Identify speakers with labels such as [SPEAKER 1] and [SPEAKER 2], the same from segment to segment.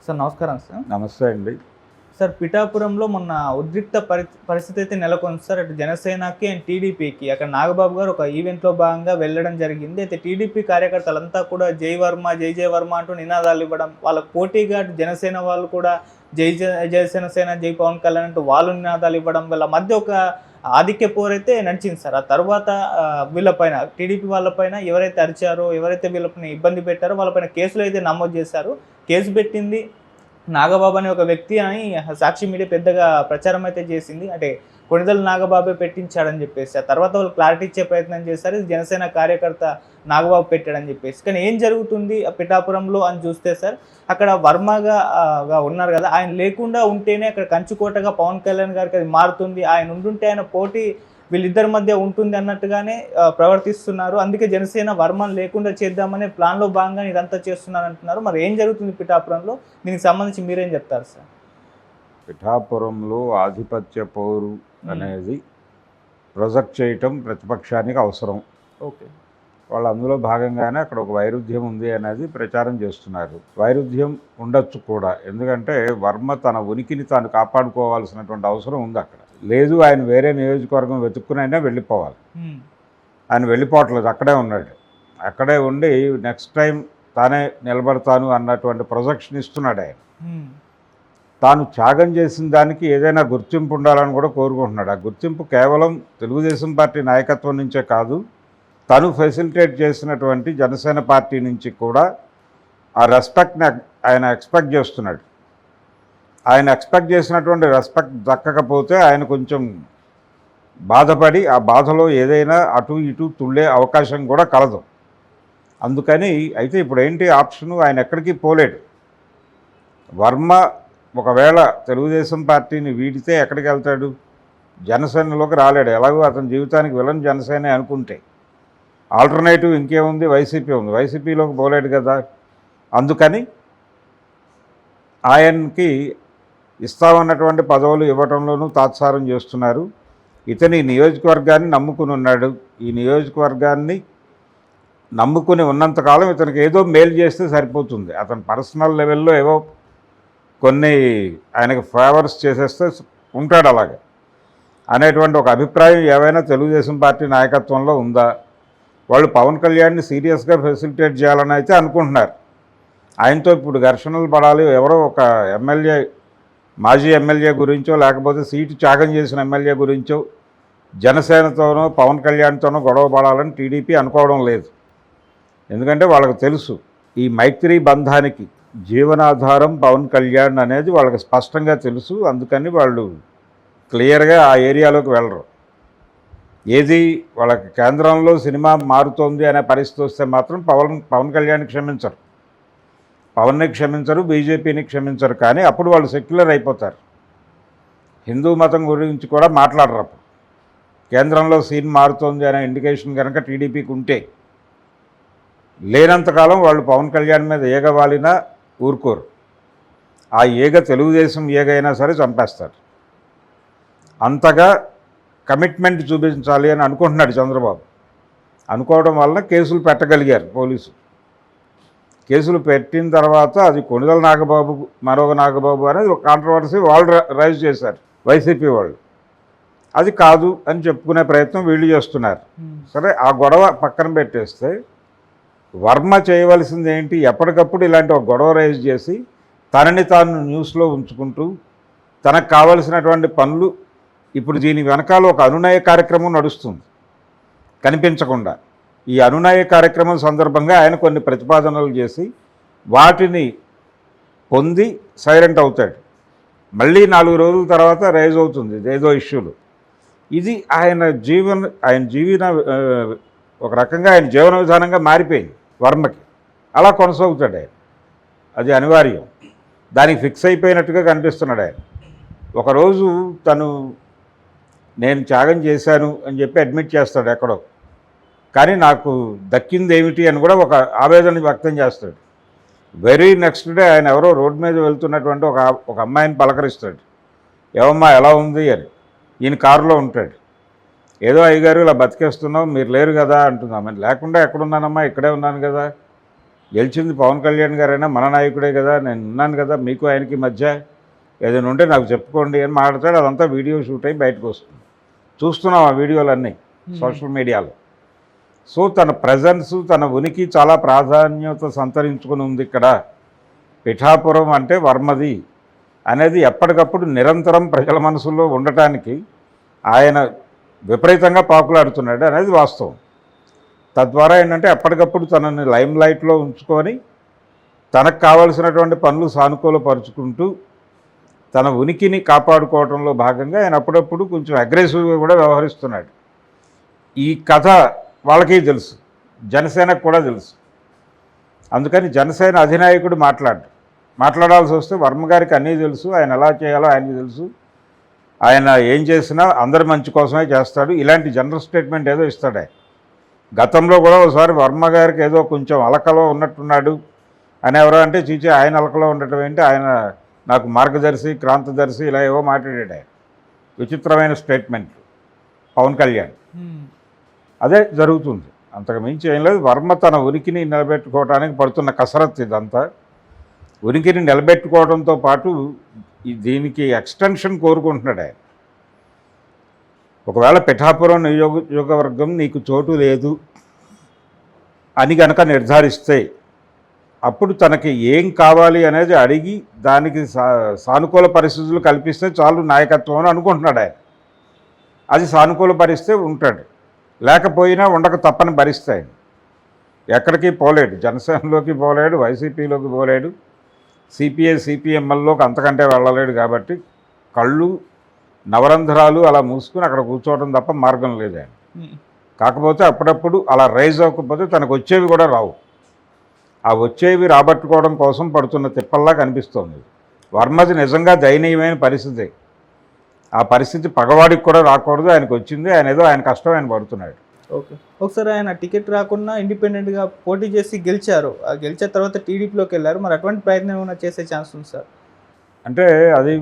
[SPEAKER 1] Sir నమస్కారం sir.
[SPEAKER 2] నమస్తే అండి.
[SPEAKER 1] సార్ పిఠాపురంలో మొన్న ఉద్రిక్త పరిస్థితి అయితే నెలకొంది సార్. అటు జనసేనకి అండ్ టీడీపీకి అక్కడ నాగబాబు గారు ఒక ఈవెంట్లో భాగంగా వెళ్ళడం జరిగింది. అయితే టీడీపీ కార్యకర్తలంతా కూడా జై వర్మ జై జయ వర్మ అంటూ నినాదాలు ఇవ్వడం, వాళ్ళకు పోటీగా అటు జనసేన వాళ్ళు కూడా జై జనసేన జై పవన్ కళ్యాణ్ అంటూ వాళ్ళు నినాదాలు ఇవ్వడం, వీళ్ళ మధ్య ఒక ఆధిక్య పోరైతే నడిచింది సార్. ఆ తర్వాత వీళ్ళపైన టీడీపీ వాళ్ళపైన ఎవరైతే అరిచారో, ఎవరైతే వీళ్ళపైన ఇబ్బంది పెట్టారో వాళ్ళపైన కేసులు అయితే నమోదు చేశారు. కేసు పెట్టింది నాగబాబు అనే ఒక వ్యక్తి అని సాక్షి మీడియా పెద్దగా ప్రచారం అయితే చేసింది. అంటే కొణిదెల నాగబాబే పెట్టించాడని చెప్పేసి ఆ తర్వాత వాళ్ళు క్లారిటీ ఇచ్చే ప్రయత్నం చేశారు, ఇది జనసేన కార్యకర్త నాగబాబు పెట్టాడని చెప్పేసి. కానీ ఏం జరుగుతుంది ఆ పిఠాపురంలో అని చూస్తే సార్, అక్కడ వర్మగా ఉన్నారు కదా, ఆయన లేకుండా ఉంటేనే అక్కడ కంచుకోటగా పవన్ కళ్యాణ్ గారికి అది మారుతుంది, ఆయన ఉండుంటే ఆయన పోటీ వీళ్ళిద్దరి మధ్య ఉంటుంది అన్నట్టుగానే ప్రవర్తిస్తున్నారు. అందుకే జనసేన వర్మను లేకుండా చేద్దామనే ప్లాన్లో భాగంగా ఇదంతా చేస్తున్నారు అంటున్నారు. మరి ఏం జరుగుతుంది పిఠాపురంలో, దీనికి సంబంధించి మీరేం చెప్తారు సార్?
[SPEAKER 2] పిఠాపురంలో ఆధిపత్య పోరు అనేది ప్రొజెక్ట్ చేయటం ప్రతిపక్షానికి అవసరం.
[SPEAKER 1] ఓకే,
[SPEAKER 2] వాళ్ళు అందులో భాగంగానే అక్కడ ఒక వైరుధ్యం ఉంది అనేది ప్రచారం చేస్తున్నారు. వైరుధ్యం ఉండొచ్చు కూడా, ఎందుకంటే వర్మ తన ఉనికిని తాను కాపాడుకోవాల్సినటువంటి అవసరం ఉంది అక్కడ. లేదు, ఆయన వేరే నియోజకవర్గం వెతుక్కుని అయినా వెళ్ళిపోవాలి. ఆయన వెళ్ళిపోవట్లేదు, అక్కడే ఉన్నాడు. అక్కడే ఉండి నెక్స్ట్ టైం తానే నిలబడతాను అన్నటువంటి ప్రొజెక్షన్ ఇస్తున్నాడు ఆయన. తాను త్యాగం చేసిన దానికి ఏదైనా గుర్తింపు ఉండాలని కూడా కోరుకుంటున్నాడు. ఆ గుర్తింపు కేవలం తెలుగుదేశం పార్టీ నాయకత్వం నుంచే కాదు, తను ఫెసిలిటేట్ చేసినటువంటి జనసేన పార్టీ నుంచి కూడా ఆ రెస్పెక్ట్ని ఆయన ఎక్స్పెక్ట్ చేస్తున్నాడు. ఆయన ఎక్స్పెక్ట్ చేసినటువంటి రెస్పెక్ట్ దక్కకపోతే ఆయన కొంచెం బాధపడి ఆ బాధలో ఏదైనా అటు ఇటు తుళ్ళే అవకాశం కూడా కలదు. అందుకని అయితే ఇప్పుడు ఏంటి ఆప్షను, ఆయన ఎక్కడికి పోలేడు. వర్మ ఒకవేళ తెలుగుదేశం పార్టీని వీడితే ఎక్కడికి వెళ్తాడు? జనసేనలోకి రాలేడు. ఎలాగో అతని జీవితానికి విలన్ జనసేనే అనుకుంటే ఆల్టర్నేటివ్ ఇంకేముంది, వైసీపీ ఉంది. వైసీపీలోకి పోలేడు కదా. అందుకని ఆయనకి ఇస్తామన్నటువంటి పదవులు ఇవ్వటంలోనూ తాత్సారం చేస్తున్నారు. ఇతని నియోజకవర్గాన్ని నమ్ముకుని ఉన్నాడు. ఈ నియోజకవర్గాన్ని నమ్ముకుని ఉన్నంతకాలం ఇతనికి ఏదో మేలు చేస్తే సరిపోతుంది. అతని పర్సనల్ లెవెల్లో ఏవో కొన్ని ఆయనకు ఫేవర్స్ చేసేస్తే ఉంటాడు అలాగే అనేటువంటి ఒక అభిప్రాయం ఏవైనా తెలుగుదేశం పార్టీ నాయకత్వంలో ఉందా? వాళ్ళు పవన్ కళ్యాణ్ని సీరియస్గా ఫెసిలిటేట్ చేయాలని అయితే అనుకుంటున్నారు. ఆయనతో ఇప్పుడు ఘర్షణలు పడాలి, ఎవరో ఒక ఎమ్మెల్యే, మాజీ ఎమ్మెల్యే గురించో లేకపోతే సీటు త్యాగం చేసిన ఎమ్మెల్యే గురించో జనసేనతోనో పవన్ కళ్యాణ్తోనో గొడవ పడాలని టీడీపీ అనుకోవడం లేదు. ఎందుకంటే వాళ్ళకు తెలుసు ఈ మైత్రి బంధానికి జీవనాధారం పవన్ కళ్యాణ్ అనేది వాళ్ళకి స్పష్టంగా తెలుసు. అందుకని వాళ్ళు క్లియర్గా ఆ ఏరియాలోకి వెళ్ళరు. ఏది వాళ్ళకి కేంద్రంలో సినిమా మారుతోంది అనే పరిస్థితి వస్తే మాత్రం పవన్ కళ్యాణ్ని క్షమించరు, పవన్ని క్షమించరు, బీజేపీని క్షమించరు. కానీ అప్పుడు వాళ్ళు సెక్యులర్ అయిపోతారు. హిందూ మతం గురించి కూడా మాట్లాడరు. అప్పుడు కేంద్రంలో సీన్ మారుతోంది అనే ఇండికేషన్ కనుక టీడీపీకి ఉంటే లేనంతకాలం వాళ్ళు పవన్ కళ్యాణ్ మీద ఏగవాలినా ఊరుకోరు. ఆ ఏగ తెలుగుదేశం ఏగైనా సరే చంపేస్తారు. అంతగా కమిట్మెంట్ చూపించాలి అని అనుకుంటున్నాడు చంద్రబాబు. అనుకోవడం వలన కేసులు పెట్టగలిగారు పోలీసులు. కేసులు పెట్టిన తర్వాత అది కొణిదెల నాగబాబు మరొక నాగబాబు అనేది ఒక కాంట్రవర్సీ వాళ్ళు రైజ్ చేశారు, వైసీపీ వాళ్ళు. అది కాదు అని చెప్పుకునే ప్రయత్నం వీళ్ళు చేస్తున్నారు. సరే, ఆ గొడవ పక్కన పెట్టేస్తే వర్మ చేయవలసింది ఏంటి? ఎప్పటికప్పుడు ఇలాంటి ఒక గొడవ రైజ్ చేసి తనని తాను న్యూస్లో ఉంచుకుంటూ తనకు కావలసినటువంటి పనులు, ఇప్పుడు దీని వెనకాల ఒక అనునయ కార్యక్రమం నడుస్తుంది కనిపించకుండా. ఈ అనునయ కార్యక్రమం సందర్భంగా ఆయన కొన్ని ప్రతిపాదనలు చేసి వాటిని పొంది సైలెంట్ అవుతాడు. మళ్ళీ 4 రోజుల తర్వాత రైజ్ అవుతుంది ఏదో ఇష్యూలు. ఇది ఆయన జీవన ఒక రకంగా ఆయన జీవన విధానంగా మారిపోయింది వర్మకి. అలా కొనసాగుతాడు ఆయన, అది అనివార్యం. దానికి ఫిక్స్ అయిపోయినట్టుగా కనిపిస్తున్నాడు ఆయన. ఒకరోజు నేను త్యాగం చేశాను అని చెప్పి అడ్మిట్ చేస్తాడు ఎక్కడో, కానీ నాకు దక్కింది ఏమిటి అని కూడా ఒక ఆవేదన వ్యక్తం చేస్తాడు. వెరీ నెక్స్ట్ డే ఆయన ఎవరో రోడ్డు మీద వెళ్తున్నటువంటి ఒక అమ్మాయిని పలకరిస్తాడు. ఏమమ్మా ఎలా ఉంది అని. ఈయన కారులో ఉంటాడు. ఏదో అయ్యగారు ఇలా బతికేస్తున్నావు, మీరు లేరు కదా అంటున్నామని. లేకుండా ఎక్కడున్నానమ్మా, ఇక్కడే ఉన్నాను కదా, గెలిచింది పవన్ కళ్యాణ్ గారైనా మన నాయకుడే కదా, నేను ఉన్నాను కదా, మీకు ఆయనకి మధ్య ఏదైనా ఉంటే నాకు చెప్పుకోండి అని మాట్లాడతాడు. అదంతా వీడియో షూట్ అయ్యి బయటకు వస్తుంది. చూస్తున్నాం ఆ వీడియోలన్నీ సోషల్ మీడియాలో. సో తన ప్రజెన్స్, తన ఉనికి చాలా ప్రాధాన్యత సంతరించుకుని ఉంది ఇక్కడ. పిఠాపురం అంటే వర్మది అనేది ఎప్పటికప్పుడు నిరంతరం ప్రజల మనసుల్లో ఉండటానికి ఆయన విపరీతంగా పాకులాడుతున్నాడు అనేది వాస్తవం. తద్వారా ఏంటంటే ఎప్పటికప్పుడు తనని లైమ్ లైట్లో ఉంచుకొని తనకు కావలసినటువంటి పనులు సానుకూలపరుచుకుంటూ తన ఉనికిని కాపాడుకోవడంలో భాగంగా ఆయన అప్పుడప్పుడు కొంచెం అగ్రెసివ్గా కూడా వ్యవహరిస్తున్నాడు. ఈ కథ వాళ్ళకి తెలుసు, జనసేనకు కూడా తెలుసు. అందుకని జనసేన అధినాయకుడు మాట్లాడాల్సి వస్తే వర్మ గారికి అన్నీ తెలుసు, ఆయన ఎలా చేయాలో ఆయనకి తెలుసు, ఆయన ఏం చేసినా అందరి మంచి కోసమే చేస్తాడు. ఇలాంటి జనరల్ స్టేట్మెంట్ ఏదో ఇస్తాడు ఆయన. గతంలో కూడా ఒకసారి వర్మ గారికి ఏదో కొంచెం అలకలో ఉన్నట్టున్నాడు అని ఎవరో అంటే చీచి ఆయన అలకలో ఉండటం ఏంటి, ఆయన నాకు మార్గదర్శి, క్రాంతదర్శి ఇలా ఏవో మాట్లాడాడు ఆయన. విచిత్రమైన స్టేట్మెంట్ పవన్ కళ్యాణ్. అదే జరుగుతుంది, అంతకు మించి ఏం లేదు. వర్మ తన ఉనికిని నిలబెట్టుకోవడానికి పడుతున్న కసరత్తు ఇదంతా. ఉనికిని నిలబెట్టుకోవడంతో పాటు దీనికి ఎక్స్టెన్షన్ కోరుకుంటున్నాడు ఆయన. ఒకవేళ పిఠాపురం నియోజకవర్గం నీకు చోటు లేదు అని కనుక నిర్ధారిస్తే అప్పుడు తనకి ఏం కావాలి అనేది అడిగి దానికి సానుకూల పరిస్థితులు కల్పిస్తే చాలు నాయకత్వం అని అనుకుంటున్నాడు ఆయన. అది సానుకూల పరిస్తే ఉంటాడు, లేకపోయినా ఉండక తప్పని భరిస్తాయి. ఎక్కడికి పోలేడు, జనసేనలోకి పోలేడు, వైసీపీలోకి పోలేడు, సిపిఎంఎల్లోకి అంతకంటే వెళ్ళలేడు. కాబట్టి కళ్ళు నవరంధ్రాలు అలా మూసుకుని అక్కడ కూర్చోవడం తప్ప మార్గం లేదు ఆయన. కాకపోతే అప్పుడప్పుడు అలా రైజ్ అవ్వకపోతే తనకు వచ్చేవి కూడా రావు. ఆ వచ్చేవి రాబట్టుకోవడం కోసం పడుతున్న తిప్పల్లా కనిపిస్తోంది. వర్మది నిజంగా దయనీయమైన పరిస్థితి. ఆ పరిస్థితి పగవాడికి కూడా రాకూడదు, ఆయనకు వచ్చింది. ఆయన ఏదో ఆయన కష్టం ఆయన పడుతున్నాడు.
[SPEAKER 1] ఓకే, ఒకసారి ఆయన టికెట్ రాకుండా ఇండిపెండెంట్గా పోటీ చేసి గెలిచారు. ఆ గెలిచిన తర్వాత టీడీపీలోకి వెళ్ళారు. మరి అటువంటి ప్రయత్నం ఏమైనా చేసే ఛాన్స్ ఉంది సార్?
[SPEAKER 2] అంటే అది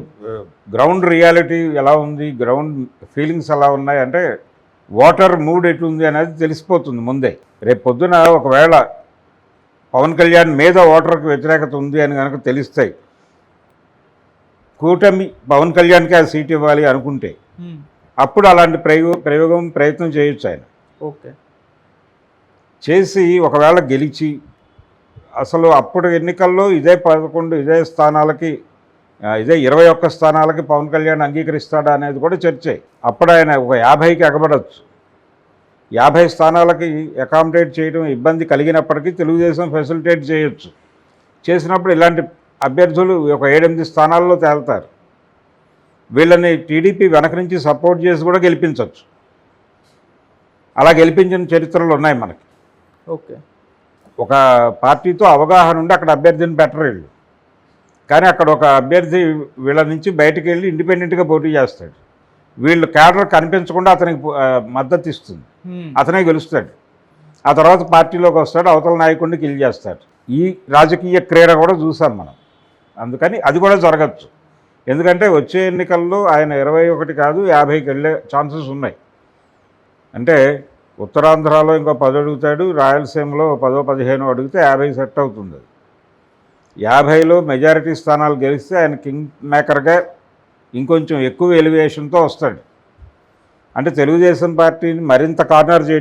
[SPEAKER 2] గ్రౌండ్ రియాలిటీ ఎలా ఉంది, గ్రౌండ్ ఫీలింగ్స్ ఎలా ఉన్నాయి అంటే ఓటర్ మూడ్ ఎటుంది అనేది తెలిసిపోతుంది ముందే. రేపు పొద్దున ఒకవేళ పవన్ కళ్యాణ్ మీద ఓటర్కి వ్యతిరేకత ఉంది అని కనుక తెలిస్తాయి, కూటమి పవన్ కళ్యాణ్కి ఆ సీట్ ఇవ్వాలి అనుకుంటే అప్పుడు అలాంటి ప్రయత్నం చేయొచ్చు ఆయన.
[SPEAKER 1] ఓకే,
[SPEAKER 2] చేసి ఒకవేళ గెలిచి అసలు అప్పుడు ఎన్నికల్లో ఇదే 11 ఇదే స్థానాలకి ఇదే 21 స్థానాలకి పవన్ కళ్యాణ్ అంగీకరిస్తాడా అనేది కూడా చర్చే. అప్పుడు ఆయన ఒక 50కి ఎగబడవచ్చు. 50 స్థానాలకి అకామిడేట్ చేయడం ఇబ్బంది కలిగినప్పటికీ తెలుగుదేశం ఫెసిలిటేట్ చేయొచ్చు. చేసినప్పుడు ఇలాంటి అభ్యర్థులు ఒక 7-8 స్థానాల్లో తేలుతారు. వీళ్ళని టీడీపీ వెనక నుంచి సపోర్ట్ చేసి కూడా గెలిపించవచ్చు. అలా గెలిపించిన చరిత్రలు ఉన్నాయి మనకి.
[SPEAKER 1] ఓకే,
[SPEAKER 2] ఒక పార్టీతో అవగాహన ఉండి అక్కడ అభ్యర్థిని పెట్టరు వీళ్ళు, కానీ అక్కడ ఒక అభ్యర్థి వీళ్ళ నుంచి బయటకు వెళ్ళి ఇండిపెండెంట్గా పోటీ చేస్తాడు. వీళ్ళు క్యాడర్ కనిపించకుండా అతనికి మద్దతు ఇస్తుంది, అతనే గెలుస్తాడు. ఆ తర్వాత పార్టీలోకి వస్తాడు, అవతల నాయకుడిని కిల్ చేస్తాడు. ఈ రాజకీయ క్రీడ కూడా చూసాం మనం. అందుకని అది కూడా జరగచ్చు. ఎందుకంటే వచ్చే ఎన్నికల్లో ఆయన 21 కాదు 50కి వెళ్ళే ఛాన్సెస్ ఉన్నాయి. అంటే ఉత్తరాంధ్రలో ఇంకో 10 అడుగుతాడు, రాయలసీమలో 10-15 అడిగితే 50 సెట్ అవుతుంది. 50లో మెజారిటీ స్థానాలు గెలిస్తే ఆయన కింగ్ మేకర్గా ఇంకొంచెం ఎక్కువ ఎలివేషన్తో వస్తాడు. అంటే తెలుగుదేశం పార్టీని మరింత కార్నర్ చేయడం